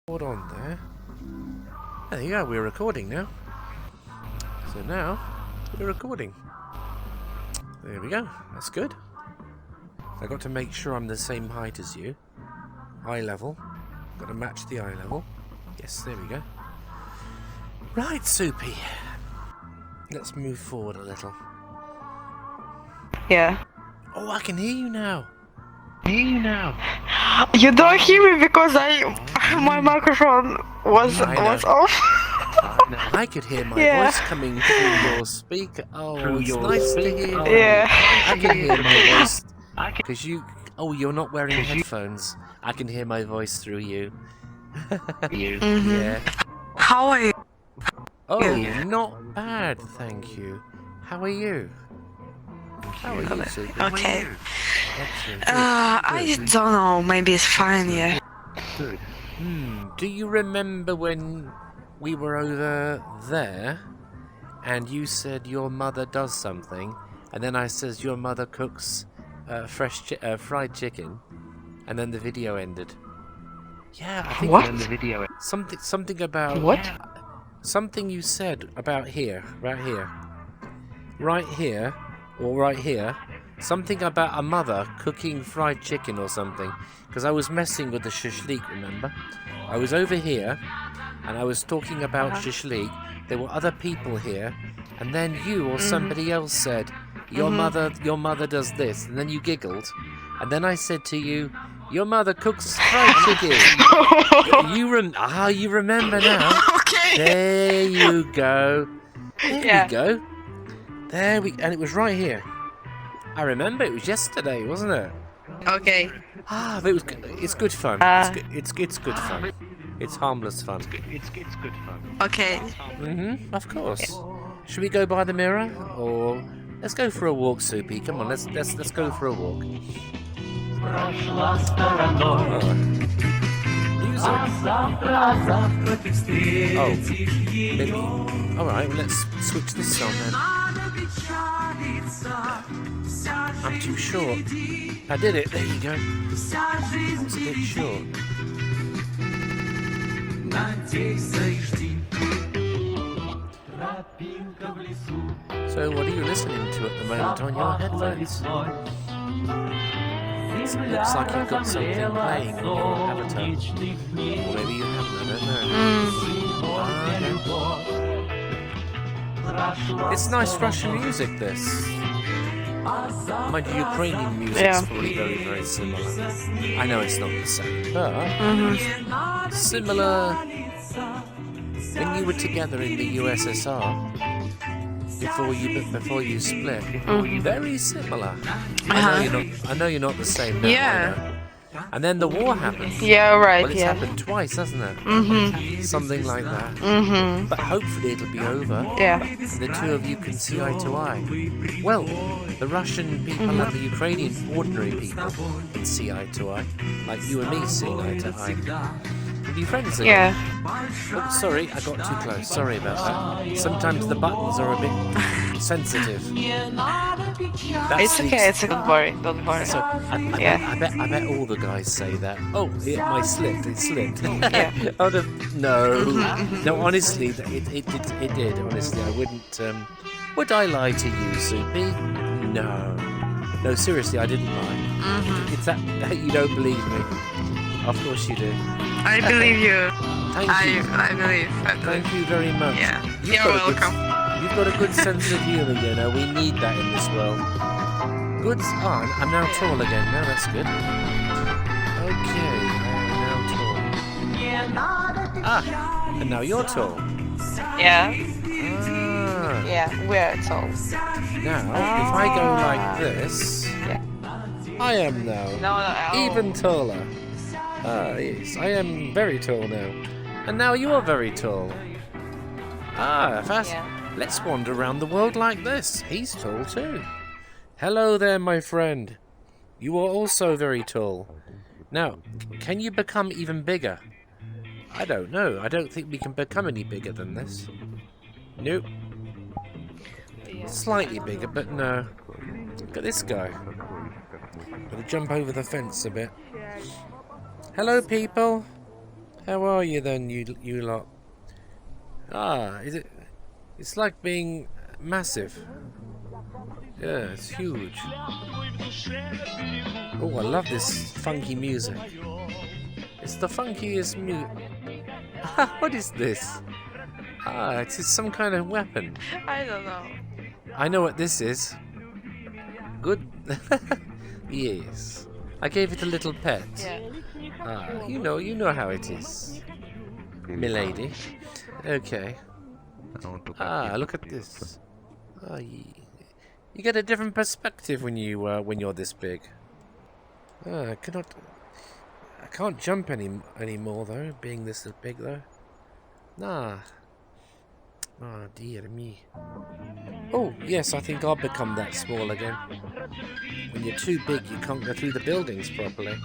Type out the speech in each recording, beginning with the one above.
Hold on there. There you go, we're recording now. So now, we're recording. There we go, that's good. I got to make sure I'm the same height as you. Eye level. Got to match the eye level. Yes, there we go. Right, Soupy. Let's move forward a little. Yeah. Oh, I can hear you now. You don't hear me because my microphone was off. I could hear my Yeah. voice coming through your speaker. Oh, it's nice to hear. Yeah. I can hear my voice because you. Oh, you're not wearing headphones. I can hear my voice through you. Yeah. How are you? Oh, not bad, thank you. How are you? How are you, Soupy? Okay. Excellent. I don't know. Maybe it's fine. Yeah. Good. Do you remember when we were over there and you said your mother does something, and then I says your mother cooks fried chicken, and then the video ended? Yeah, I think. What? Then the video. Something about What? Something you said about here, right here, or right here. Something about a mother cooking fried chicken or something. Because I was messing with the shishlik, remember? I was over here, and I was talking about shishlik. There were other people here, and then you or somebody else said, your mother does this, and then you giggled, and then I said to you, your mother cooks fried chicken. You remember now. Okay. There you go. There Yeah. we go. And it was right here. I remember it was yesterday, wasn't it? Okay. Ah, but it's good fun. It's good fun. It's harmless fun. It's good fun. Okay. Of course. Should we go by the mirror, or let's go for a walk, Soupy? Come on, let's go for a walk. Music. Oh, maybe. All right, well, let's switch this on then. I'm too short. I did it. There you go. I was a bit short. So, what are you listening to at the moment on your headphones? It looks like you've got something playing on your avatar. Or maybe you haven't, I don't know. It's nice Russian music, this. Mind you, Ukrainian music's probably very, very similar. I know it's not the same, but similar. When you were together in the USSR, before you split, very similar. I know you're not the same now. Yeah. And then the war happened. Yeah. Right. Well, it's Yeah. happened twice, hasn't it? Something like that. But hopefully it'll be over. Yeah. And the two of you can see eye to eye. Well, the Russian people and the Ukrainian ordinary people can see eye to eye, like you and me seeing eye to eye. Be friends again. Yeah. Oh, sorry, I got too close. Sorry about that. Sometimes the buttons are a bit sensitive. It's okay. It's don't worry. Don't worry. So I bet all the guys say that. Oh, it slipped. It slipped. Yeah. No, honestly, it did. Honestly, I wouldn't. Would I lie to you, Soupy? No, seriously, I didn't lie. It's that you don't believe me. Of course you do. I believe you. Thank you. I believe. Thank you very much. Yeah. You've You're got welcome. You've got a good sense of humour, you know. We need that in this world. Good. I'm now tall again. Now that's good. Okay, I'm now tall. And now you're tall. Yeah. Ah. Yeah. We're tall. Now, if I go like this, Yeah. I am now No. even taller. Ah, yes, I am very tall now. And now you are very tall. Fast. Yeah. Let's wander around the world like this. He's tall too. Hello there, my friend. You are also very tall. Now, can you become even bigger? I don't know. I don't think we can become any bigger than this. Nope. Slightly bigger, but no. Look at this guy. Gotta jump over the fence a bit. Hello, people. How are you then, you lot? Ah, is it? It's like being massive. Yeah, it's huge. Oh, I love this funky music. It's the funkiest music. What is this? Ah, it's some kind of weapon. I don't know. I know what this is. Good. Yes. I gave it a little pet. Yeah. Ah, you know how it is, milady. Okay. Ah, look at this. Ah, you get a different perspective when you're this big. Ah, I can't jump anymore though, being this big though. Nah. Ah, dear me. Oh, yes, I think I'll become that small again. When you're too big, you can't go through the buildings properly.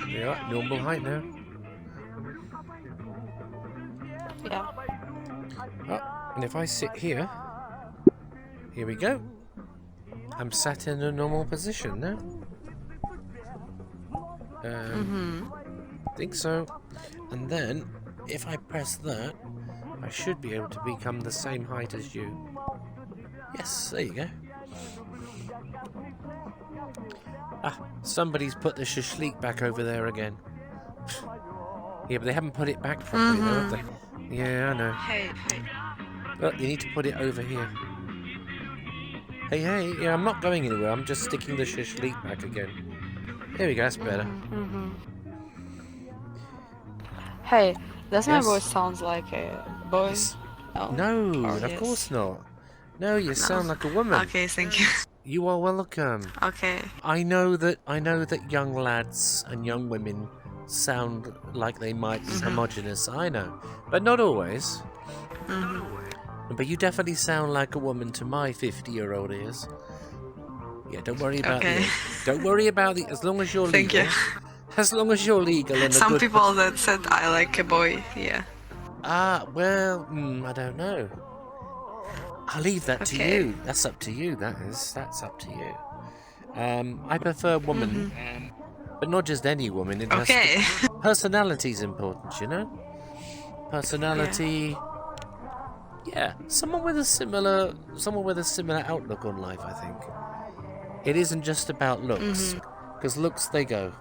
Yeah, normal height now. Yeah. Oh, and if I sit here, here we go. I'm sat in a normal position now. Think so. And then, if I press that, I should be able to become the same height as you. Yes, there you go. Ah, somebody's put the shashlik back over there again. Yeah, but they haven't put it back properly though, have they? Yeah, I know. Hey. Look, you need to put it over here. Hey, yeah, I'm not going anywhere. I'm just sticking the shashlik back again. There we go, that's better. Hey, does my Yes. voice sound like a boy? No, Oh, of yes. course not. No, you sound like a woman. Okay, thank you. You are welcome. Okay. I know that young lads and young women sound like they might be homogenous. I know, but not always. But you definitely sound like a woman to my 50-year-old ears. Yeah, don't worry about Okay. Don't worry about the. As long as you're Thank legal. you. As long as you're legal and a Some good. people that said I like a boy, yeah. Ah, well, I don't know. I'll leave that to Okay. you. That's up to you. That's up to you. I prefer woman, but not just any woman. It has Okay. to, personality's important, you know. Personality. Yeah, someone with a similar outlook on life. I think it isn't just about looks, because looks they go,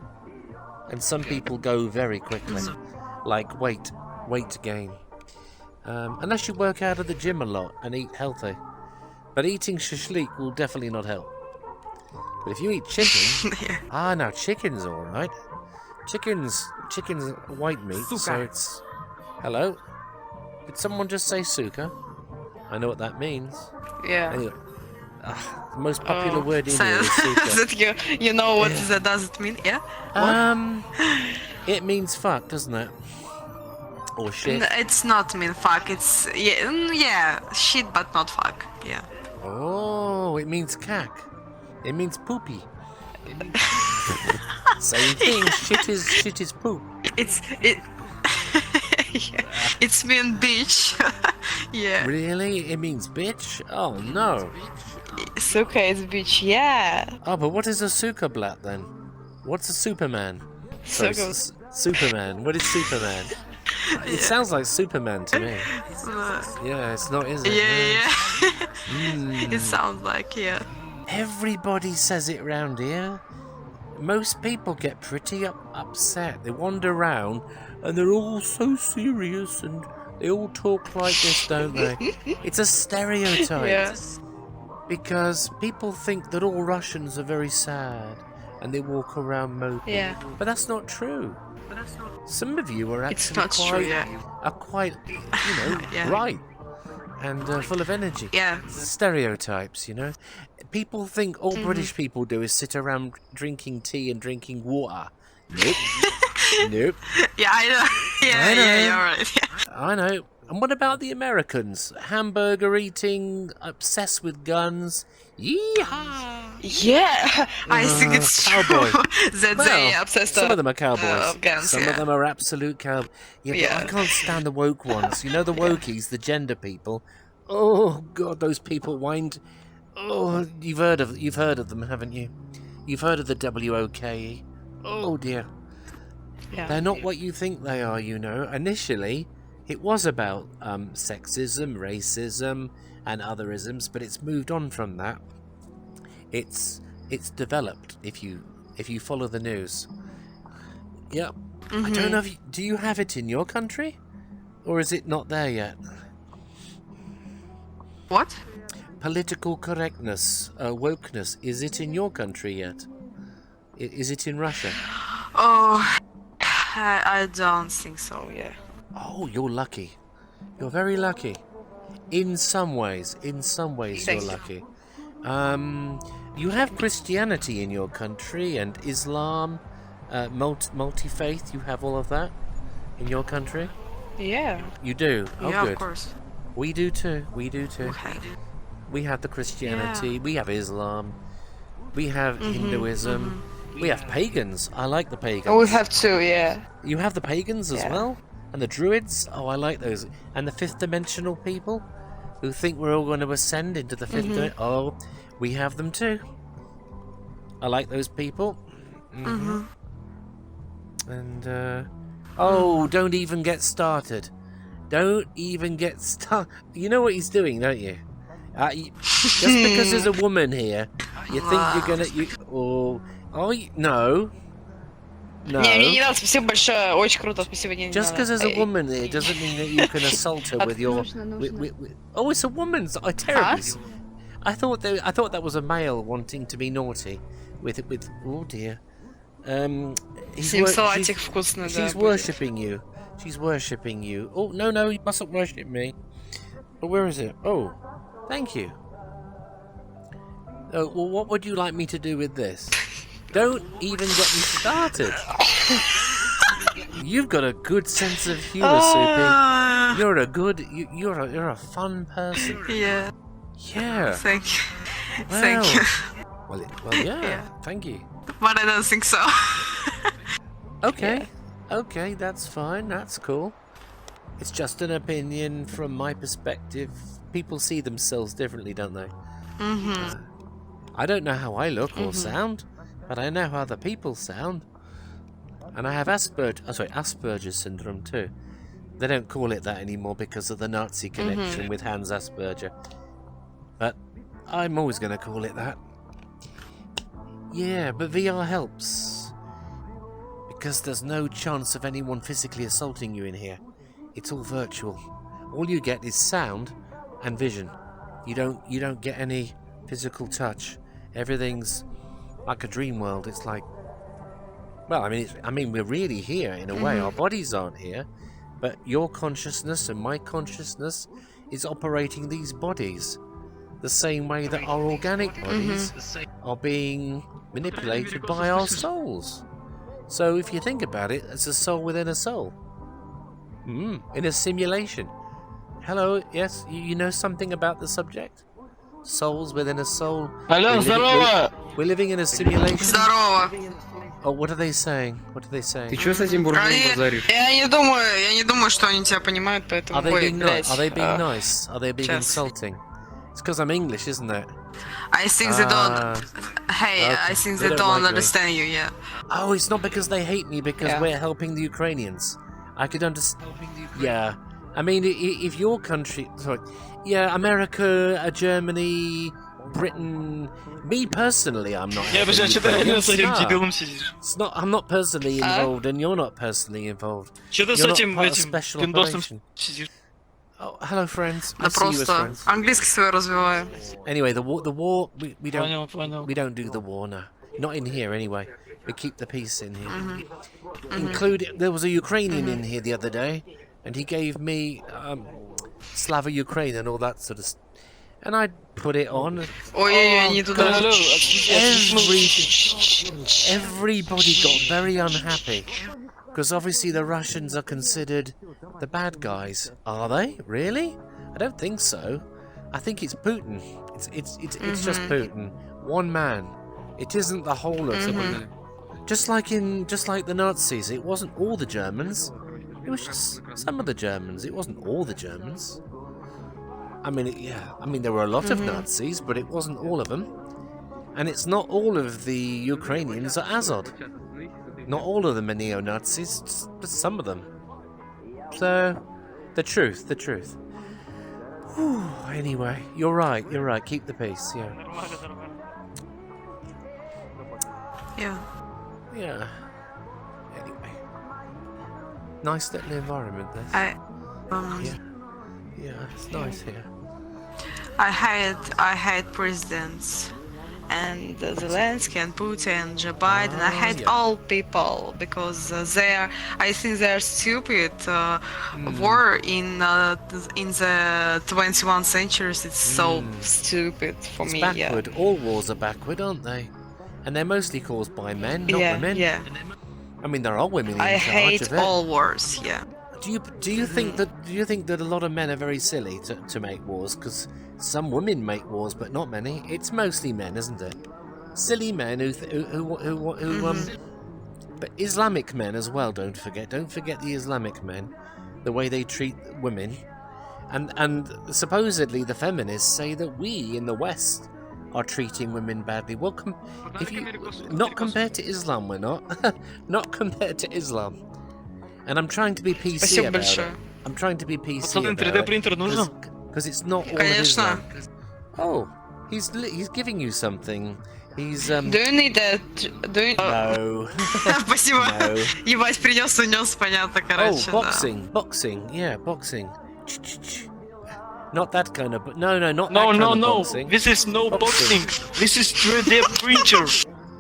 and some people go very quickly, like weight gain. Unless you work out at the gym a lot and eat healthy. But eating shashlik will definitely not help. But if you eat chicken... no, chicken's alright. Chicken's white meat, so it's... Hello? Did someone just say suka? I know what that means. Yeah. Anyway, the most popular word in So, here is suka. that you know what that does it mean? Yeah. It means fuck, doesn't it? Or shit. It's not mean fuck. It's yeah, shit, but not fuck. Yeah. Oh, it means cack. It means poopy. Same thing. Shit is poop. Yeah. It's mean bitch. Yeah. Really? It means bitch? Oh no. Suka is bitch. Yeah. Oh, but what is a suka blat then? What's a Superman? Sorry, Suka- Superman. What is Superman? It sounds like Superman to me. Yeah, it's not, is it? Yeah. It sounds like Everybody says it round here. Most people get pretty upset. They wander around and they're all so serious and they all talk like this, don't they? It's a stereotype. Yeah. Because people think that all Russians are very sad and they walk around moping. Yeah. But that's not true. Some of you are It's actually not true, yeah. quite, Yeah. bright and full of energy. Yeah. Stereotypes, you know. People think all British people do is sit around drinking tea and drinking water. Nope. Nope. Yeah, I know. Yeah, I know. yeah, you're right. Yeah. I know. And what about the Americans? Hamburger eating, obsessed with guns. Yeehaw! Yeah, I think it's cowboy. true that they Well, obsessed some of them are cowboys. of guns. Some Yeah. of them are absolute cowboys. Yeah, but I Yeah. can't stand the woke ones. You know the wokies, the gender people. Oh God, those people whined. Oh, you've heard of them, haven't you? You've heard of the WOKE. Oh dear. Yeah. They're not what you think they are, you know. Initially, it was about sexism, racism, and other isms, but it's moved on from that. It's developed if you follow the news. Yep. I don't know if do you have it in your country, or is it not there yet? What? Political correctness, wokeness, is it in your country yet? Is it in Russia? Oh, I don't think so. Yeah. Oh, you're lucky. You're very lucky. In some ways you're Thank you. lucky. You have Christianity in your country and Islam, multi-faith. You have all of that in your country. Yeah. You do. Oh, Yeah, good. of course. We do too. We do too. Okay. We have the Christianity. We have Islam. We have Hinduism. We have pagans. I like the pagans. We have two. Yeah. You have the pagans as Yeah. well? And the druids? Oh, I like those. And the fifth dimensional people who think we're all going to ascend into the fifth dimension. Oh, we have them too. I like those people. And, oh, don't even get started. Don't even get started. You know what he's doing, don't you? Just because there's a woman here, you think you're gonna... No. No. Не надо, спасибо большое, очень круто, спасибо, не Just надо. because there's a Эй. woman there doesn't mean that you can assault her with your... Oh, it's a woman's... I terribly... I thought that was a male wanting to be naughty with... Oh dear. Всем салатик вкусный, да. She's worshipping you. She's worshipping you. Oh, no, you mustn't worship me. Oh, where is it? Oh, thank you. Oh, well, what would you like me to do with this? Don't even get me started. You've got a good sense of humour, Soupy. You're a good... You're a fun person. Yeah. Yeah. Thank you. Well, Thank you. Well, yeah. Thank you. But I don't think so. Okay. Okay, that's fine. That's cool. It's just an opinion from my perspective. People see themselves differently, don't they? I don't know how I look or sound, but I know how other people sound. And I have Asperger's syndrome too. They don't call it that anymore because of the Nazi connection with Hans Asperger. But I'm always going to call it that. Yeah, but VR helps. Because there's no chance of anyone physically assaulting you in here. It's all virtual. All you get is sound and vision. You don't get any physical touch. Everything's like a dream world. It's like, well, I mean, we're really here in a way. Our bodies aren't here, but your consciousness and my consciousness is operating these bodies the same way that our organic bodies are being manipulated by our souls. So if you think about it, it's a soul within a soul. In a simulation. Hello, yes, you know something about the subject? Souls within a soul. Алло, здорово! We're living in a simulation. Здорово. Oh, what are they saying? What are they saying? Ты чё с этим буржуем базаришь? Я не думаю, что они тебя понимают, поэтому... Are they Ой, being nice? блядь, Are they being nice? Are they being сейчас. insulting? It's because I'm English, isn't it? I think they don't... Hey, okay. I think They they don't don't like me. understand you, yeah. Oh, it's not because they hate me, because Yeah. we're helping the Ukrainians. I could understand. Yeah. I mean, if your country... Sorry. Yeah, America, Germany, Britain... Me personally, I'm not... Я helping обожаю, что ты реально с этим Ukrainians. дебилом сидишь. It's not, I'm not personally involved, and you're not personally involved. Что ты с You're not этим part of special пиндосом operation. сидишь? Oh, hello, friends. Да I see you as просто friends. английский свой развиваю. Anyway, the war, we don't... Понял. We don't do the war now. Not in here, anyway. We keep the peace in here. There was a Ukrainian in here the other day, and he gave me Slava Ukraine and all that sort of stuff. And I put it on. Ой, не туда. Алло, Everybody got very unhappy. Because obviously the Russians are considered the bad guys. Are they? Really? I don't think so. I think it's Putin. It's just Putin. one man. It isn't the whole of them. Just like the Nazis, it wasn't all the Germans. It was just some of the Germans. It wasn't all the Germans. I mean, there were a lot of Nazis, but it wasn't all of them. And it's not all of the Ukrainians are Azov. Not all of them are neo-Nazis, just some of them. So, the truth. Whew, anyway, you're right. Keep the peace, yeah. Yeah. Anyway. Nice little environment, this. Yeah, it's nice here. I hate presidents and Zelensky and Putin, Joe Biden. I hate all people because I think they're stupid. War in the 21st century is so stupid for me. Backward. Yeah. All wars are backward, aren't they? And they're mostly caused by men, not women. Yeah. I mean, there are women in I charge hate of it. all wars. Yeah. Do you think that a lot of men are very silly to make wars? Because some women make wars, but not many. It's mostly men, isn't it? Silly men who but Islamic men as well. Don't forget the Islamic men, the way they treat women, and supposedly the feminists say that we in the West are treating women badly. Well, not compared to Islam, we're not. Not compared to Islam. And I'm trying to be PC about it. I'm trying to be PC about it. Because it's not all of Islam. Oh, he's giving you something. He's Do you need that? No. Спасибо. No. Ебать, принес, понятно, короче. Oh, boxing. Yeah, boxing. Not that kind of. No, not that kind of boxing. This is no boxing. This is 3D printer.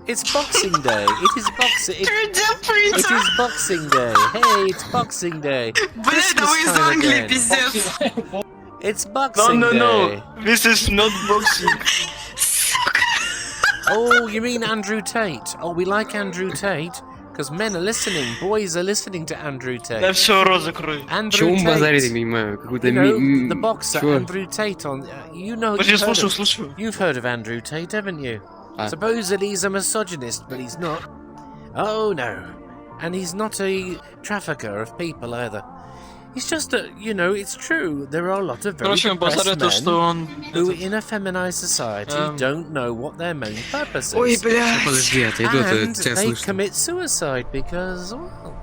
It's Boxing Day. It is boxing. It Принтер. is Boxing Day. Hey, it's Boxing Day. Блять, да вы из Christmas time Англии, again. пиздец. It's Boxing Day. No. This is not boxing. Oh, you mean Andrew Tate? Oh, we like Andrew Tate because men are listening. Boys are listening to Andrew Tate. Да все, рот закрой. Andrew Чего он базарит, я Tate. не понимаю? Какой-то You know, the boxer Чего? Andrew Tate on. You know. Подожди, You've слушаю. heard of Andrew Tate, haven't you? Ah. Supposedly he's a misogynist, but he's not. Oh no. And he's not a trafficker of people either. He's just a, it's true. There are a lot of very Короче, он depressed базарит то, что он... who in a feminized society don't know what their main purpose is. Ой, блядь. Подожди, отойду, And тебя they слышно. commit suicide because, well,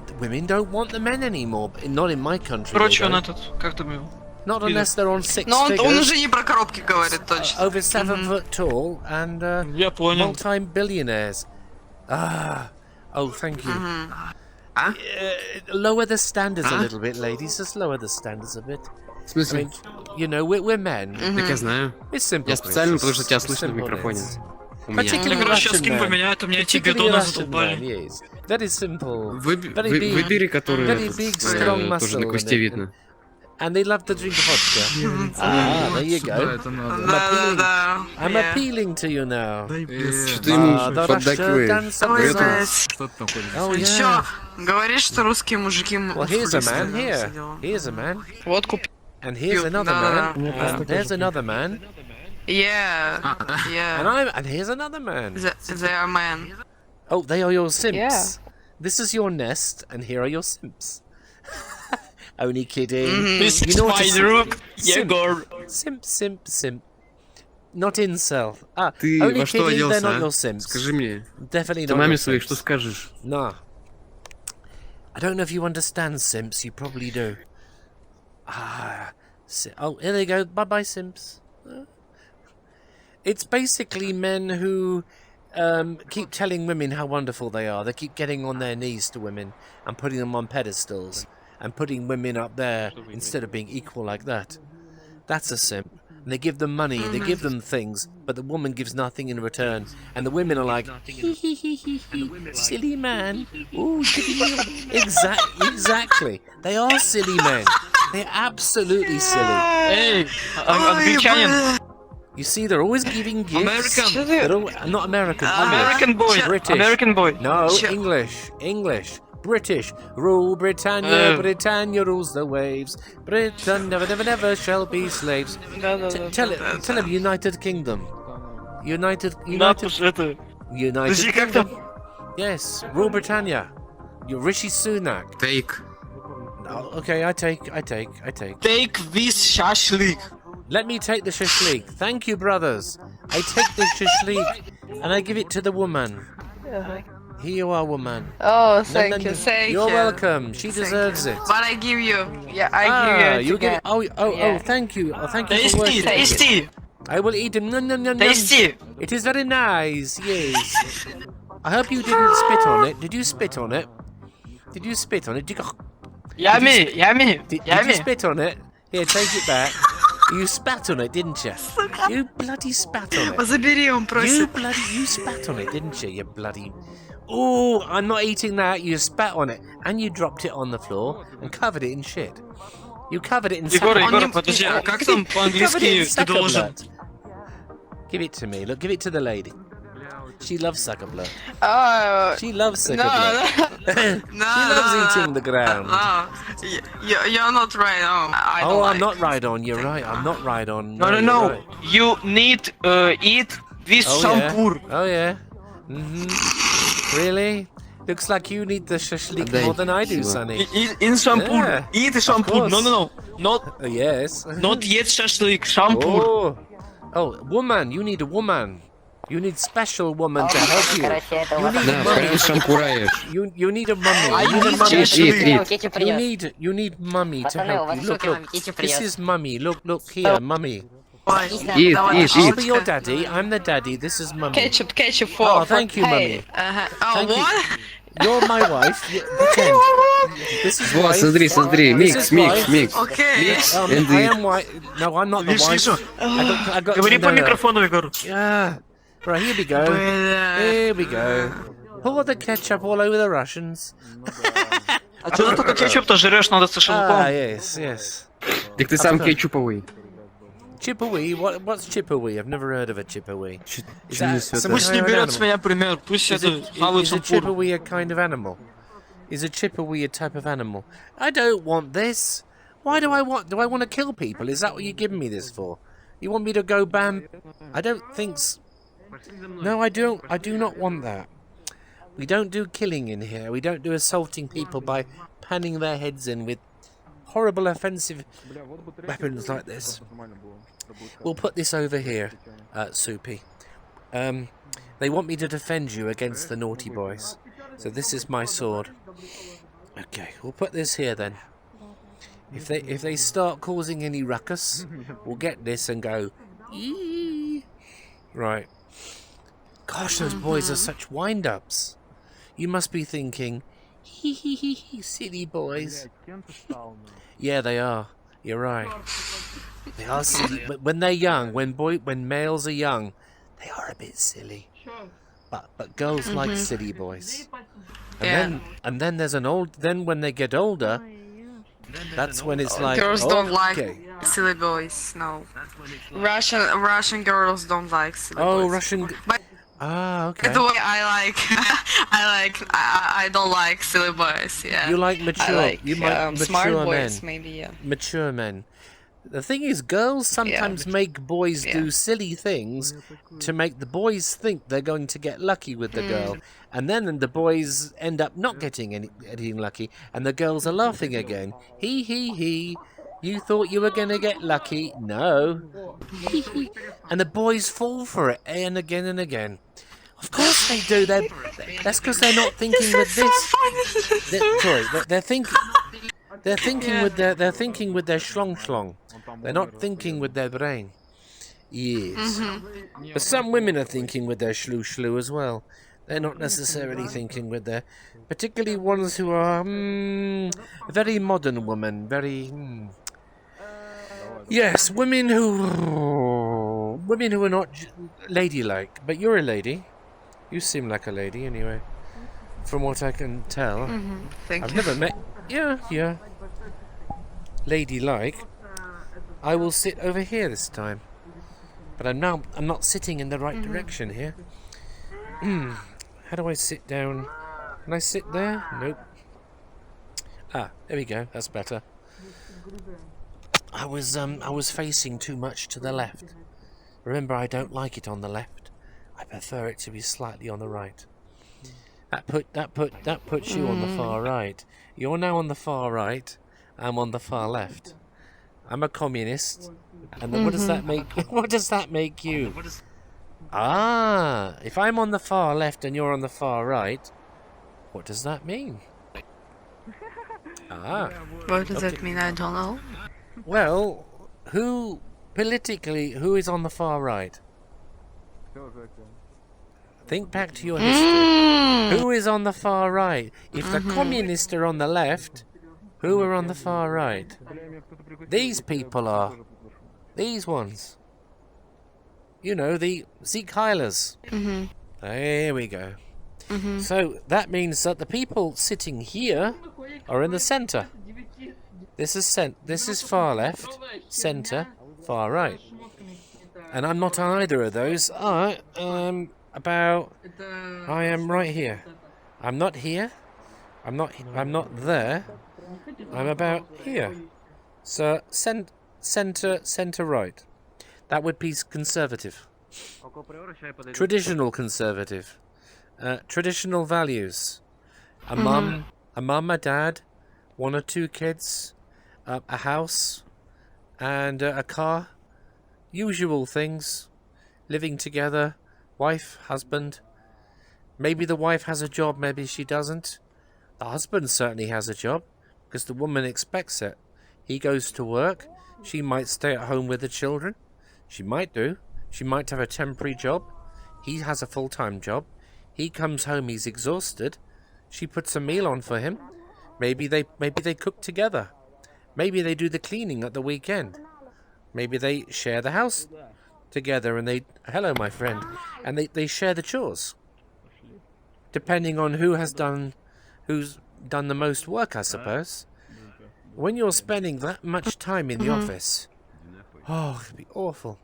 the women don't want the men anymore. Not in my country. they Короче, он don't. этот... Как там его? Not unless they're on six Но он figures, уже не про коробки говорит, точно. over 7 foot tall, and Я понял. multi-billionaires. Oh, thank you. Lower the standards a little bit, ladies. Just lower the standards a bit. В I смысле? mean, we're men. Так я знаю. It's simple. Я специально, потому что тебя It's слышно в simple, микрофоне. it's- У меня. Particularly Короче, сейчас Russian скин man. поменяют, у меня эти Particularly бидоны Russian man, задолбали. yes. That is simple. Выбери, big- который very этот, big, strong muscle тоже на in кости it. видно. And they love to drink vodka. There you go. Да. I'm appealing to you now. Что-то ему The Russia поддакиваешь. dance of Ой, the South. блядь. Oh, Ты yeah. чё? Говоришь, что русские мужики... Well, here's a man мускулистые, here. все дела. Here's a man. Водку And here's another Да, man. And there's another man. Yeah, yeah. And here's another man. They are men. Oh, they are your simps. Yeah. This is your nest, and here are your simps. Only kidding. This You is know what my a room, simp- Егор. Simp. Not incel. Ты only во что kidding, they're not оделся, your а? simps. Скажи мне. Definitely Ты not маме your своей simps. что скажешь? Nah. I don't know if you understand simps. You probably do. Oh, here they go. Bye-bye, simps. It's basically men who keep telling women how wonderful they are. They keep getting on their knees to women and putting them on pedestals and putting women up there instead of being equal like that. That's a simp. And they give them money, they give them things, but the woman gives nothing in return. And the women are like, silly man. Ooh, exactly. They are silly men. They're absolutely silly. Эй, англичанин. You see, they're always giving gifts. American. They're not American. American boy. British. American boy. No, English. British. Rule Britannia, Britannia rules the waves. Britain never shall be slaves. Tell him United Kingdom. United Надпись это... Подожди, как Kingdom. там? Yes, Rule Britannia. You're Rishi Sunak. Take. Oh, okay, I take. Take this шашлык. Let me take the shashlik. Thank you, brothers. I take the shashlik and I give it to the woman. Here you are, woman. Oh, No, thank no, you, no. thank You're you. welcome. She deserves it. But I give you. Yeah, I give you. You give again. it. Oh, Yeah. thank you. Oh, thank you for Tasty, working. tasty, I will eat them. No. tasty. It is very nice. Yes. I hope you didn't spit on it. Did you spit on it? Did you spit on it? Did Yummy, yummy, you yummy. spit on it? Here, take it back. You spat on it, didn't you? You bloody spat on it. Забери, он просит. You spat on it, didn't you? You bloody. Oh, I'm not eating that. You spat on it and you dropped it on the floor and covered it in shit. You covered it in. Егор, Он не- подожди, а как там You covered it in по-английски ты sucker должен? blood. Give it to me. Look, give it to the lady. She loves sucker blood. Oh, She loves sucker no, blood. no, She loves eating the ground. No, you're not right. I don't Oh, like. I'm not right on. You're right. I'm not right on. No, you're no. right. You need eat this Oh shampoo. yeah. Oh yeah. Really? Looks like you need the shashlik Отдай more than I do, всего. Sonny. In shampoo. Yeah, Eat shampoo. course. No. Not Yes. eat шашлык. Shampoo. Oh, woman. You need a woman. You need special woman to help you. You need Да, a прям mummy. шампураешь. You need a mummy. I You need a need mummy. shashlik. You need mummy to Пацаны, у help вас you. Look, суки, вам look. Кити This привет. is mummy. Look here, mummy. Ой, Eat, давай, eat, I'll eat. be your daddy. I'm the daddy. This is mummy. Ketchup for. Oh, thank you, mummy. Oh, Thank you. what? You're my wife. Pretend. This is Вот, wife. смотри, This микс, is микс, wife. микс. Okay. And I eat. am white. No, I'm not the Лишь, wife. лишь. I got Говори по no. микрофону, Егор. Yeah. Right, here we go. Here we go. Pour the ketchup all over the Russians. А что ты только кетчуп-то жрешь, надо с Ah, шашлыком. yes. Так ты сам кетчуповый. Chippewy? What's Chippewy? I've never heard of a Chippewy. Is Чё that несёт, some а? Пусть не kind of берет с animal? меня пример, пусть Is это хавает is a шампур. Chippewy a kind of animal? Is a Chippewy a type of animal? I don't want this. Why do I want? Do I want to kill people? Is that what you're giving me this for? You want me to go bam? I don't think. No, I don't. I do not want that. We don't do killing in here. We don't do assaulting people by panning their heads in with horrible, offensive weapons like this. We'll put this over here, Soupy. They want me to defend you against the naughty boys. So this is my sword. Okay, we'll put this here then. If they start causing any ruckus, we'll get this and go. "Eee." Right. Gosh, those boys are such wind-ups. You must be thinking, hee hee hee hee, silly boys. Yeah, they are. You're right. They are silly. But when they're young, when males are young, they are a bit silly. But girls like silly boys. And then there's an old. Then when they get older, that's when it's like Girls don't like okay. silly boys. No. Russian girls don't like silly boys. Oh, Russian. But Okay. the way I don't like silly boys. Yeah. You like I mature. like You like smart mature men. boys, maybe. Yeah. Mature men. The thing is, girls sometimes make boys do silly things to make the boys think they're going to get lucky with the girl, and then the boys end up not getting anything lucky, and the girls are laughing again. Hee hee hee. You thought you were going to get lucky? No. Hee hee. And the boys fall for it and again and again. Of course they do. That's because they're not thinking with this. They're thinking. They're thinking with their schlong. They're not thinking with their brain. Yes. But some women are thinking with their shlu as well. They're not necessarily thinking with their, particularly ones who are very modern women, very. Yes, women who are not ladylike. But you're a lady. You seem like a lady anyway, from what I can tell. Thank I've you. never met. Yeah. Ladylike. I will sit over here this time. But I'm not sitting in the right direction here. How do I sit down? Can I sit there? Nope. Ah, there we go. That's better. I was facing too much to the left. Remember, I don't like it on the left. I prefer it to be slightly on the right. That puts you on the far right. You're now on the far right. I'm on the far left. I'm a communist. And then what does that make? What does that make you? Ah, if I'm on the far left and you're on the far right, what does that mean? Ah, What does that mean? I don't know. well, who is on the far right? Think back to your history. Who is on the far right? If the communists are on the left, who are on the far right? These people are. These ones. You know, the Zeekheilers. There we go. So that means that the people sitting here are in the centre. This is far left, centre, far right. And I'm not on either of those. I am right here. I'm not here. I'm not there. I'm about here. So centre right. That would be conservative. Traditional conservative. Traditional values. A mum, a dad, 1 or 2 kids, a house, and a car. Usual things. Living together. Wife, husband. Maybe the wife has a job, maybe she doesn't. The husband certainly has a job, because the woman expects it. He goes to work. She might stay at home with the children. She might do. She might have a temporary job. He has a full-time job. He comes home, he's exhausted. She puts a meal on for him. Maybe they cook together. Maybe they do the cleaning at the weekend. Maybe they share the house together and hello my friend, and they share the chores. Depending on who's done the most work, I suppose. When you're spending that much time in the office, oh, it'd be awful.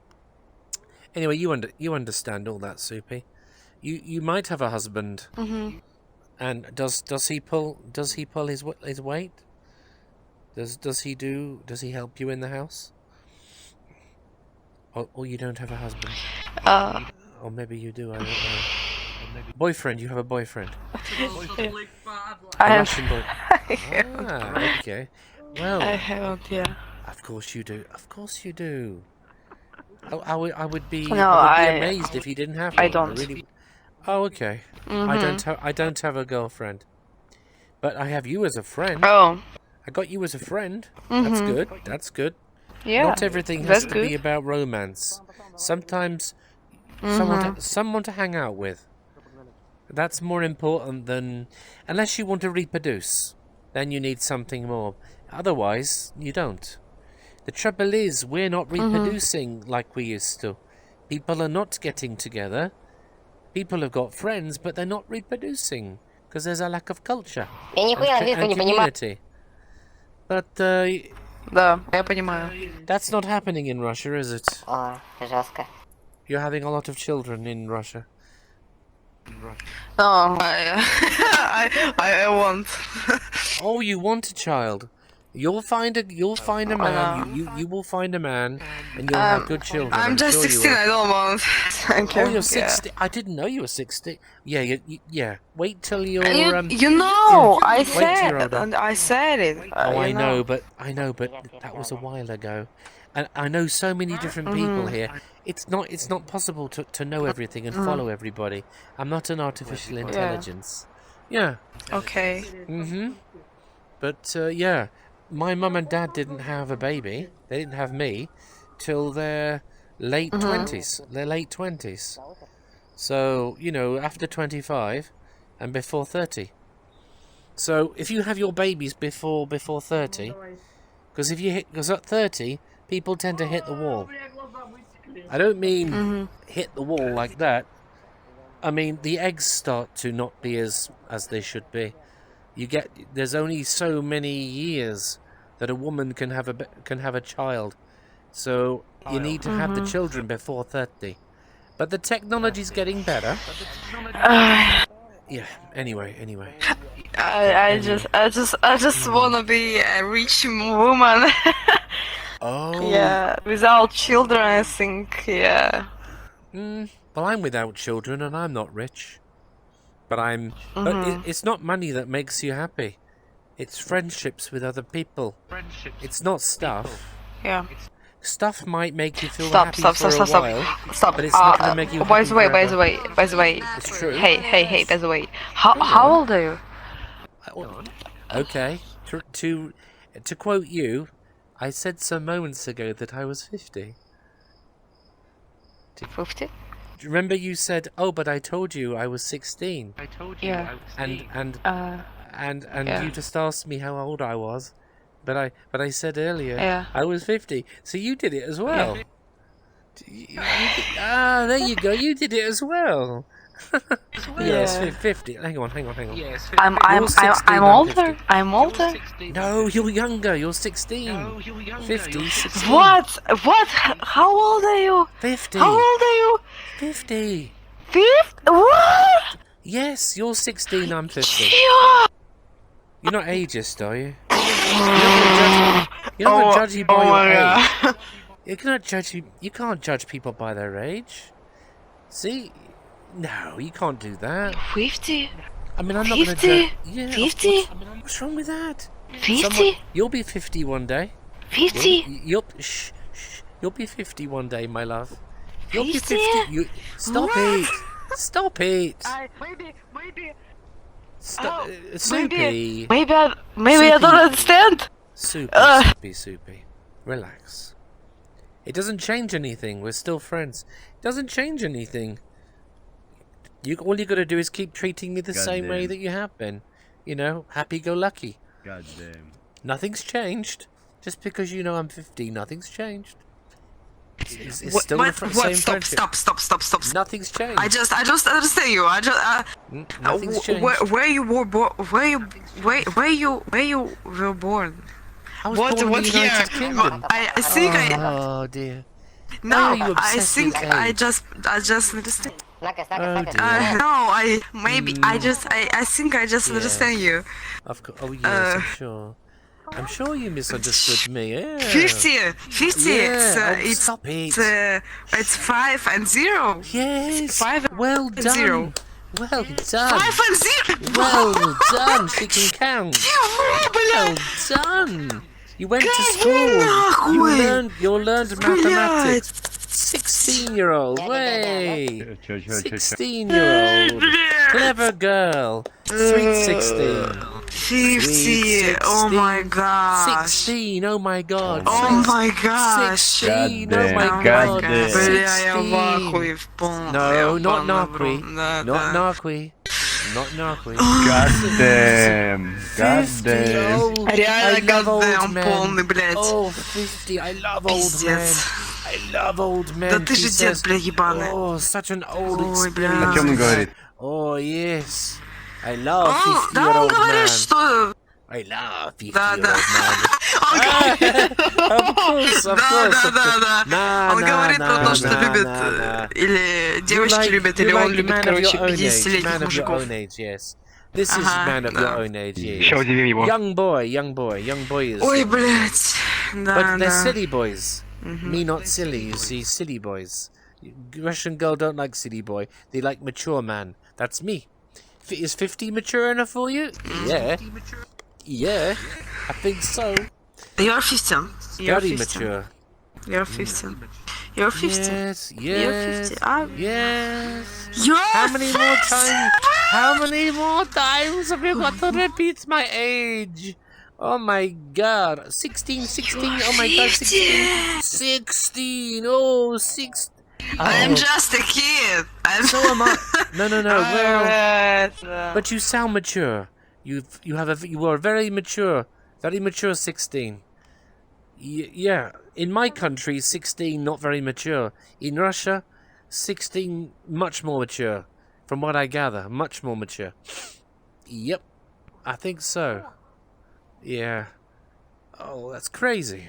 Anyway, you understand all that, Soupy. You might have a husband, and does he pull his weight? Does he help you in the house? Or you don't have a husband? Or maybe you do. I don't know. Boyfriend? You have a boyfriend? I have. Russian boy. Ah, okay. Well, I haven't. Yeah. of course you do. Of course you do. I would be No, amazed if you didn't have one. I don't. Really. Oh, okay. I don't have a girlfriend, but I have you as a friend. Oh. I got you as a friend. That's good. That's good. Yeah. Not everything has to be about romance. Sometimes someone to hang out with. That's more important than... Unless you want to reproduce, then you need something more. Otherwise, you don't. The trouble is, we're not reproducing like we used to. People are not getting together. People have got friends, but they're not reproducing. Because there's a lack of culture and community. But Да, я понимаю. that's not happening in Russia, is it? О, жестко. You're having a lot of children in Russia. No, I want. Oh, you want a child? You'll find a man. You will find a man, and you'll have good children. I'm just sure you 16. will. I don't want. Thank you. Oh, you're 60. I didn't know you were 60. Yeah, yeah. Wait till you're You know, I wait till said you're older. and I said it. Oh, I you know, but that was a while ago, and I know so many different people here. It's not possible to know everything and follow everybody. I'm not an artificial intelligence. Yeah. Okay. But yeah, my mum and dad didn't have a baby. They didn't have me till their late 20s. Their late 20s. So, you know, after 25 and before 30. So, if you have your babies before 30, because at 30, people tend to hit the wall. I don't mean hit the wall like that. I mean, the eggs start to not be as they should be. There's only so many years that a woman can have a child. So you need to have the children before 30. But the technology's getting better. Yeah, anyway. I just wanna be a rich woman. Oh. Yeah, without children, I think. Yeah. Well, I'm without children and I'm not rich. But it's not money that makes you happy. It's friendships with other people. It's not stuff. Yeah. Stuff might make you feel Stop, happy stop, for stop, a stop, while, stop. but it's not going to make you By happy the way, forever. by the way. It's true. Hey, by the way. How old are you? Okay, to quote you, I said some moments ago that I was 50. 50? Remember you said, "Oh, but I told you I was 16." Yeah. And Yeah. you just asked me how old I was, but I said earlier Yeah. I was 50. So you did it as well. There you go. You did it as well. Yes, Yeah. 50. Hang on. I'm 16, older. 50. I'm older. No, you're younger. You're 16. 50, 16. What? How old are you? 50. How old are you? 50. 50? What? Yes, you're 16. I'm 50. Yeah. You're not ageist, are you? You're not gonna judge you by your age. You cannot judge you can't judge people by their age. See? No, you can't do that. 50? I mean, I'm not gonna 50? judge. Yeah. 50? What's wrong with that? 50? You'll be 50 one day. 50? You'll be 50 one day, my love. You'll be 50? 50. Stop it. Stop it. Maybe. Stop. Maybe Soupy. I don't understand. Soupy. Relax. It doesn't change anything. We're still friends. It doesn't change anything. All you gotta do is keep treating me the same way that you have been. You know, happy-go-lucky. Goddamn. Nothing's changed. Just because you know I'm 50, nothing's changed. It's still the same friendship. Stop. Nothing's changed. I just understand you. Nothing's changed. Where you were born? Where you were born? I was born in the United Kingdom. I think Oh dear. no. Why are you I obsessed think with I age? just understand. Oh dear. No, I think I just Yeah. understand you. Of course. Oh yes, I'm sure. I'm sure you misunderstood me. Yeah. 50. Yeah. Stop it. It's 5 and 0. Yes. 5 Well and done. 0. Well 5 done. and 0. Well done. She can count. Well done. You went to school. You learned mathematics. 16-year-old. Way. 16-year-old. Clever girl. Sweet 16. 50. Oh my gosh. 16. Oh my god. Oh my gosh. 16. Oh my Goddamn, god. goddamn. Бля, я в 16. ахуе в полном. No, not полном Narqui. вру. Да, Not да. Narqui. Not Narqui. Goddamn. 50. Goddamn. Oh, I Реально love old goddamn men. полный, блядь. Oh, 50. I love old men. Пиздец. I love old men. Да ты She же дед, says, бля, ебаный. oh, such an old Ой, бля. О чем он experience. говорит? Oh, yes. I love Да он 50-year-old говорит, man. что... I love Да, 50-year-old да. man. Of course, of course. Да. Он говорит про то, что любит... Или девочки любят, или он любит, короче, 50-летних Man of your мужиков. own age, yes. This is Ага, man of да. your own age, yes. Еще удиви его. Young boy is... Ой, блядь. Да, But they're да. silly boys. Me not silly, you see, silly boys. Russian girl don't like silly boy. They like mature man. That's me. Is 50 mature enough for you? Yeah. Yeah, I think so. You're 15. You're Very 15. mature. You're 15. You're 50. Yes, You're yes, 50. Ah. yes. You're How many more 50? times? How many more times have you got to repeat my age? Oh my god. 16, oh my god, 16. 16, oh, 6. I'm just a kid. So am I. No, well, Well, but you sound mature. You are very mature 16. Yeah, in my country, 16 not very mature. In Russia, 16 much more mature. From what I gather, much more mature. Yep, I think so. Yeah. Oh, that's crazy.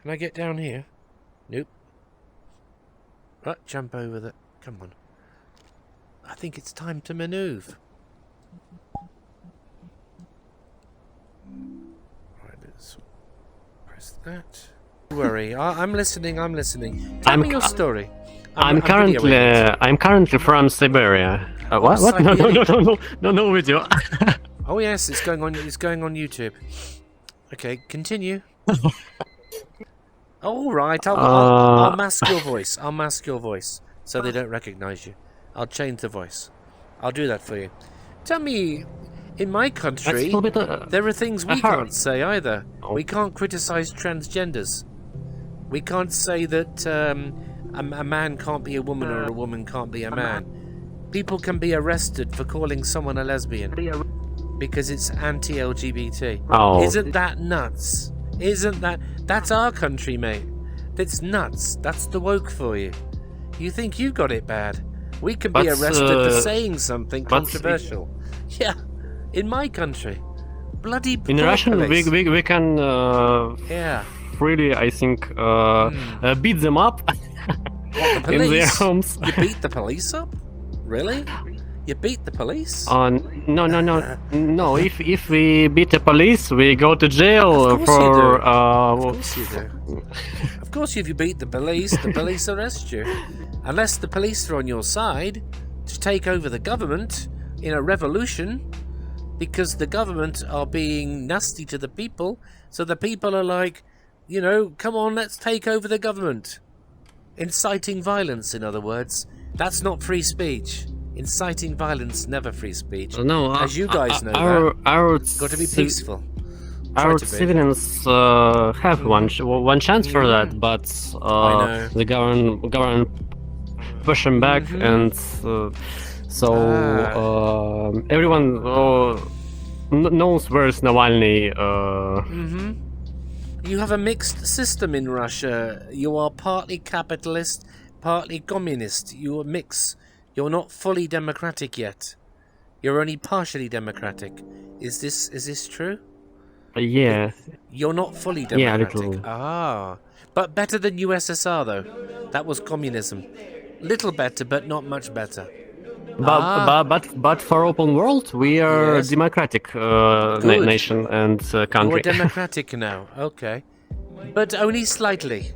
Can I get down here? Nope. Right, jump over that. Come on. I think it's time to maneuver. Right, let's press that. Don't worry, I'm listening. Tell me your story. I'm videoing it. I'm currently from Siberia. What? Oh, What? No, no, no, no, no, no, no video. Oh yes, it's going on. It's going on YouTube. Okay, continue. All right, I'll mask your voice. I'll mask your voice so they don't recognize you. I'll change the voice. I'll do that for you. Tell me, in my country, there are things we can't say either. We can't criticize transgenders. We can't say that a man can't be a woman or a woman can't be a man. People can be arrested for calling someone a lesbian because it's anti-LGBT. Oh. Isn't that nuts? Isn't that... That's our country, mate. That's nuts. That's the woke for you. You think you got it bad. We can be arrested for saying something controversial. Yeah, in my country. Bloody in Russian, police. we can yeah. freely, I think, beat them up What, the in their police? homes. You beat the police up? Really? You beat the police? No. If we beat the police, we go to jail for. Of course you do. Of course, if you beat the police arrest you. Unless the police are on your side to take over the government in a revolution, because the government are being nasty to the people, so the people are like, you know, come on, let's take over the government. Inciting violence, in other words. That's not free speech. Inciting violence, never free speech. No, as you guys know, got to be peaceful. Our civilians have one chance for that, but the government push them back, and everyone knows where's Navalny. You have a mixed system in Russia. You are partly capitalist, partly communist. You are mix. You're not fully democratic yet. You're only partially democratic. Is this true? Yeah. You're not fully democratic. Yeah, a little. Ah, but better than USSR though. That was communism. Little better, but not much better. But for open world, we are democratic nation and country. You're democratic now, okay, but only slightly.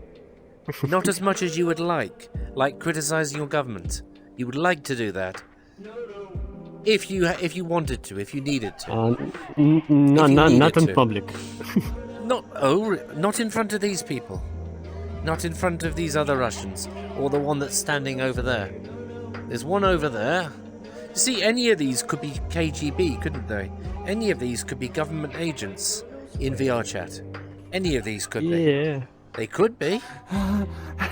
Not as much as you would like criticizing your government. You would like to do that. If you wanted to, if you needed to. Not in public. Not in front of these people. Not in front of these other Russians, or the one that's standing over there. There's one over there. See, any of these could be KGB, couldn't they? Any of these could be government agents in VR chat. Any of these could be. Yeah. They could be.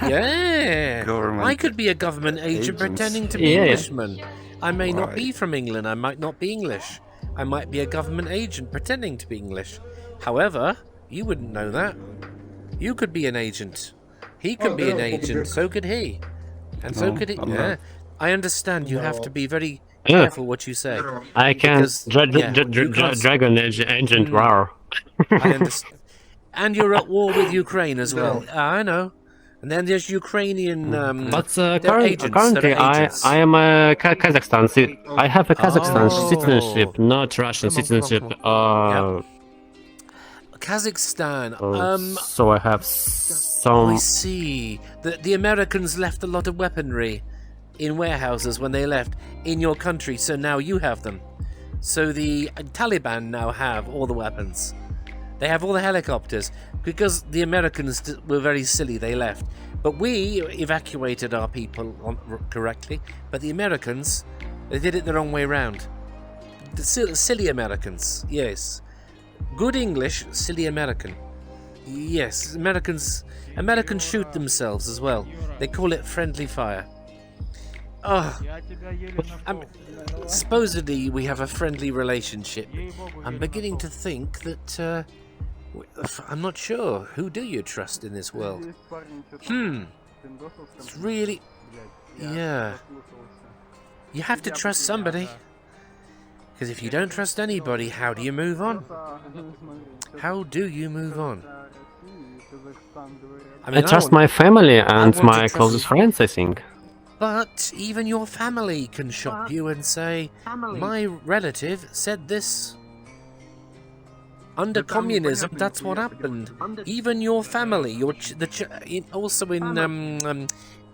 Yeah. Government I could be a government agent pretending to be Englishman. I may not be from England. I might not be English. I might be a government agent pretending to be English. However, you wouldn't know that. You could be an agent. He could be an agent. So could he. And so could he. Yeah. I understand you have to be very careful what you say. I can Dragon Agent War. I understand. And you're at war with Ukraine as well. I know. And then there's Ukrainian currently I am a Kazakhstan. I have a Kazakhstan citizenship, not Russian citizenship. Kazakhstan. So I have some. I see. The Americans left a lot of weaponry in warehouses when they left in your country, so now you have them. So the Taliban now have all the weapons. They have all the helicopters because the Americans were very silly. They left, but we evacuated our people correctly. But the Americans, they did it the wrong way around. The silly Americans, yes. Good English, silly American. Yes, Americans shoot themselves as well. They call it friendly fire. Supposedly we have a friendly relationship. I'm beginning to think that I'm not sure. Who do you trust in this world? It's really... Yeah. You have to trust somebody. Because if you don't trust anybody, how do you move on? How do you move on? I trust my family and my closest friends, I think. But even your family can shock you and say, my relative said this. Under communism, that's what happened. Even your family, also in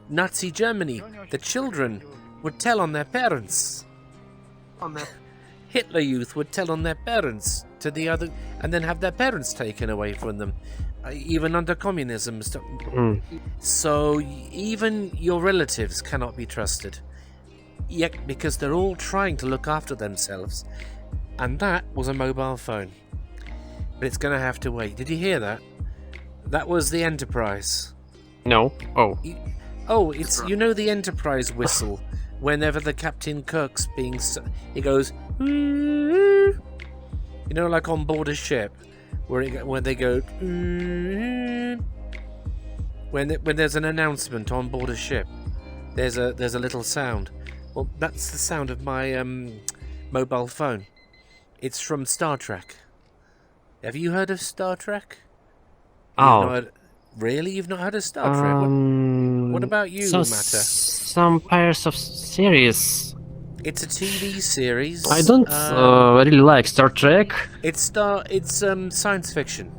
Nazi Germany, the children would tell on their parents. Hitler Youth would tell on their parents to the other, and then have their parents taken away from them, even under communism. So even your relatives cannot be trusted, yet because they're all trying to look after themselves, and that was a mobile phone. But it's going to have to wait. Did you hear that? That was the Enterprise. No. Oh. Oh, it's the Enterprise whistle. Whenever the Captain Kirk's he goes, like on board a ship, when they go, when there's an announcement on board a ship, there's a little sound. Well, that's the sound of my mobile phone. It's from Star Trek. Have you heard of Star Trek? Really? You've not heard of Star Trek? What about you, Matter? Some pairs of series. It's a TV series. I don't really like Star Trek. It's science fiction.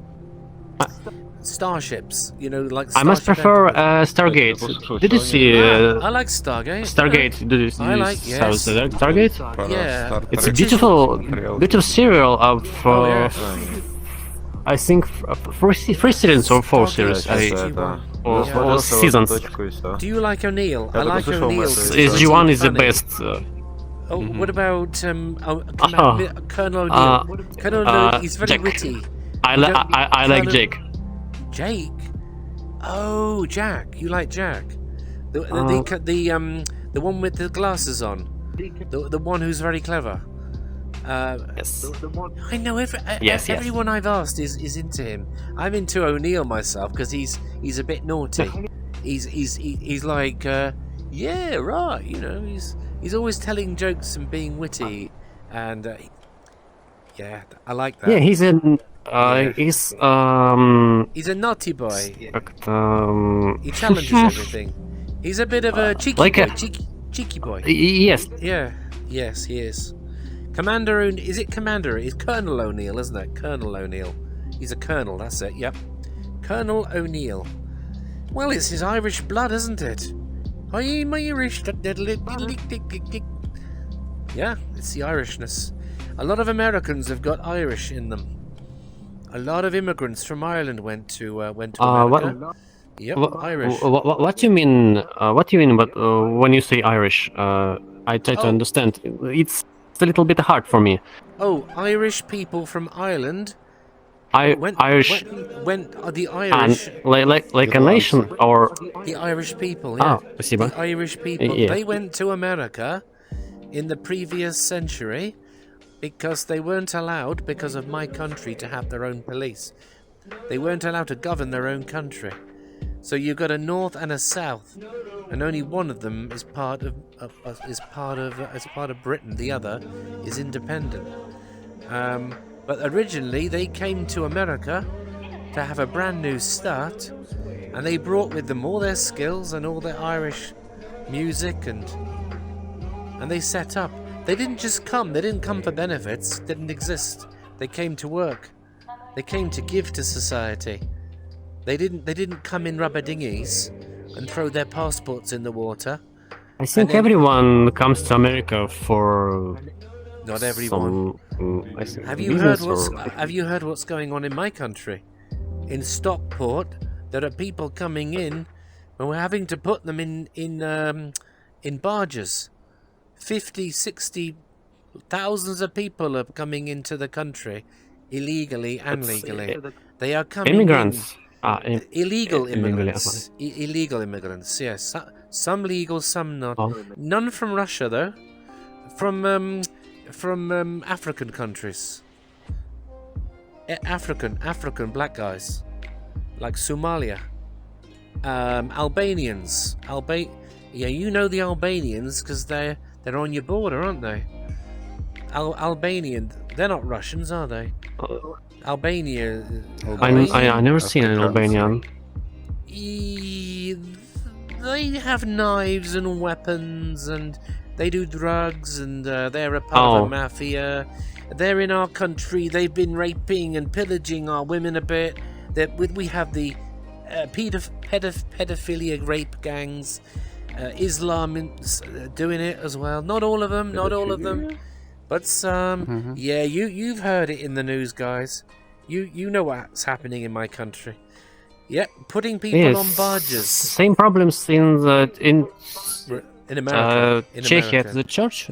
Starships, like. I must prefer Stargate. Did you see? I like Stargate. Stargate. Did you see? I like, yes. Stargate. Yeah. It's a beautiful serial of. I think 3 seasons or 4 series. Or seasons. Do you like O'Neill? I like O'Neill. SG1 is the best. What about Colonel O'Neill? Colonel O'Neill, he's very Jack. witty. I like Jake. Jake? Oh, Jack. You like Jack? The one with the glasses on. The one who's very clever. Yes. I know everyone I've asked is into him. I'm into O'Neill myself because he's a bit naughty. He's like yeah, right. He's always telling jokes and being witty, and yeah, I like that. Yeah, he's a He's a naughty boy. He He challenges everything. He's a bit of a cheeky boy. Yes. Yeah. Yes, he is. Commander is it Commander? It's Colonel O'Neill, isn't it? Colonel O'Neill. He's a colonel, that's it, yep. Colonel O'Neill. Well, it's his Irish blood, isn't it? I'm Irish. Yeah, it's the Irishness. A lot of Americans have got Irish in them. A lot of immigrants from Ireland went to America. Yep, Irish. What do you mean? What do you mean? But when you say Irish, I try to understand. It's a little bit hard for me. Oh, Irish people from Ireland. Irish. When the Irish. Like a nation or. The Irish people. Yeah. Спасибо. The Irish people. Yeah. They went to America in the previous century because they weren't allowed, because of my country, to have their own police. They weren't allowed to govern their own country. So you've got a north and a south, and only one of them is part of Britain. The other is independent. But originally they came to America to have a brand new start, and they brought with them all their skills and all their Irish music, and they set up. They didn't just come. They didn't come for benefits. Didn't exist. They came to work. They came to give to society. They didn't come in rubber dinghies and throw their passports in the water. I think everyone comes to America for. Not everyone. Have you heard what's going on in my country? In Stockport, there are people coming in, and we're having to put them in barges. 50, 60, thousands of people are coming into the country illegally and legally. They are coming Immigrants. Illegal immigrants. Illegal immigrants, yes. Some legal, some not. None from Russia, though. From African countries. African black guys. Like Somalia. Albanians. Yeah, you know the Albanians because they're on your border, aren't they? Albanian. They're not Russians, are they? Albania. I never seen an Albanian. They have knives and weapons, and they do drugs, and they're a part of a mafia. They're in our country. They've been raping and pillaging our women a bit. We have the pedophilia, rape gangs, Islam doing it as well. Not all of them, not all of them, but some. Yeah, you've heard it in the news, guys. You know what's happening in my country. Yep, putting people on barges. Same problems in America. Czechia, America. the church,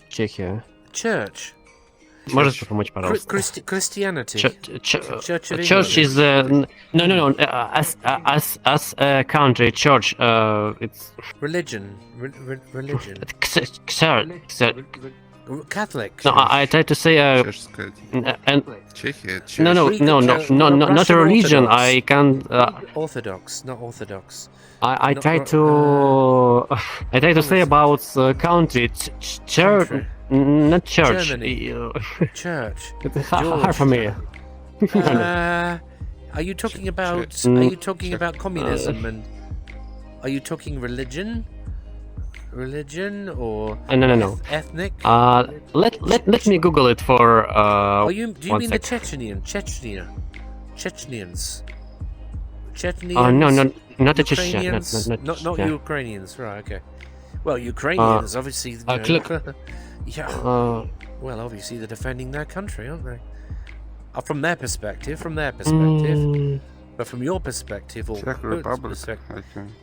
Czechia. Church. Можешь помочь, пожалуйста? Christianity. Church of Church is no. As a country, church. It's religion. Religion. Catholic. No, I try to say and Czechia. not a religion. I can't. Orthodox, not orthodox. I try to say about country, church, not church. Church. It's hard for me. Are you talking about? Are you talking about communism? And are you talking religion? Religion or no. Ethnic? Let me Google it for. Do you mean the Chechenians? Chechenians. No, not the Ukrainians? Chechens. Not Ukrainians, right? Okay. Well, Ukrainians, obviously. Yeah. Well, obviously they're defending their country, aren't they? From their perspective. But from your perspective, or Czech Republic.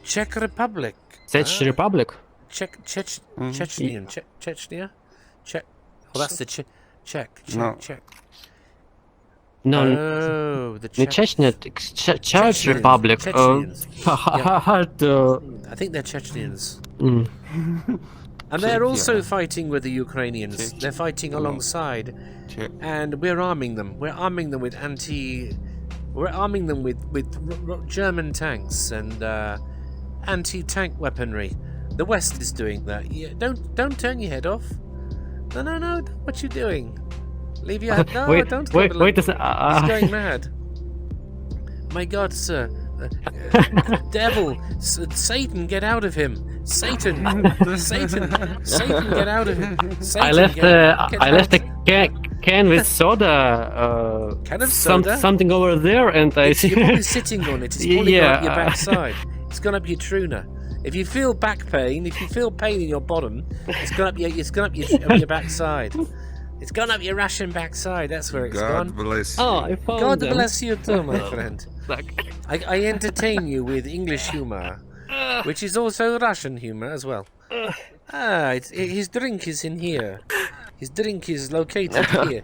Czech Republic. Czech Republic. Chechnya. Czech. Oh, that's the Czech. No. Czech. No, Oh, the Czech. Chechnya, Czech Republic. Chechens. Hard to. I think they're Chechens. And they're also fighting with the Ukrainians. They're fighting alongside, and we're arming them. We're arming them with German tanks and anti-tank weaponry. The West is doing that. Yeah, don't turn your head off. No. What you doing? Leave your head. No, don't. Wait a second. He's going mad. My God, sir. Devil, Satan, get out of him! Satan, get out of him! Satan, I left a can with soda. Can of soda? Something over there, and I see. You're probably sitting on it. It's probably gone up your backside. It's gone up your truna. If you feel back pain, if you feel pain in your bottom, it's gone up your backside. It's gone up your Russian backside. That's where it's gone. God bless you. Oh, I found God them. bless you too, my friend. I entertain you with English humor, which is also Russian humor as well. His drink is in here. His drink is located here.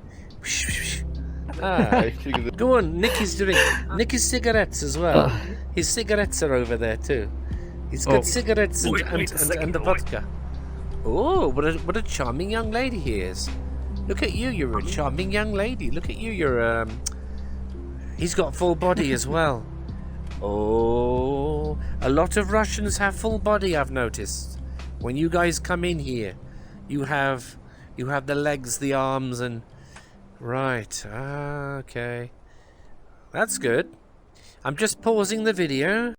Go on, nick his drink. Nick his cigarettes as well. His cigarettes are over there too. He's got cigarettes and the vodka. Oh, what a charming young lady he is. Look at you, you're a charming young lady. Look at you, you're he's got full body as well. Oh, a lot of Russians have full body, I've noticed. When you guys come in here, you have the legs, the arms, and right. Okay, that's good. I'm just pausing the video.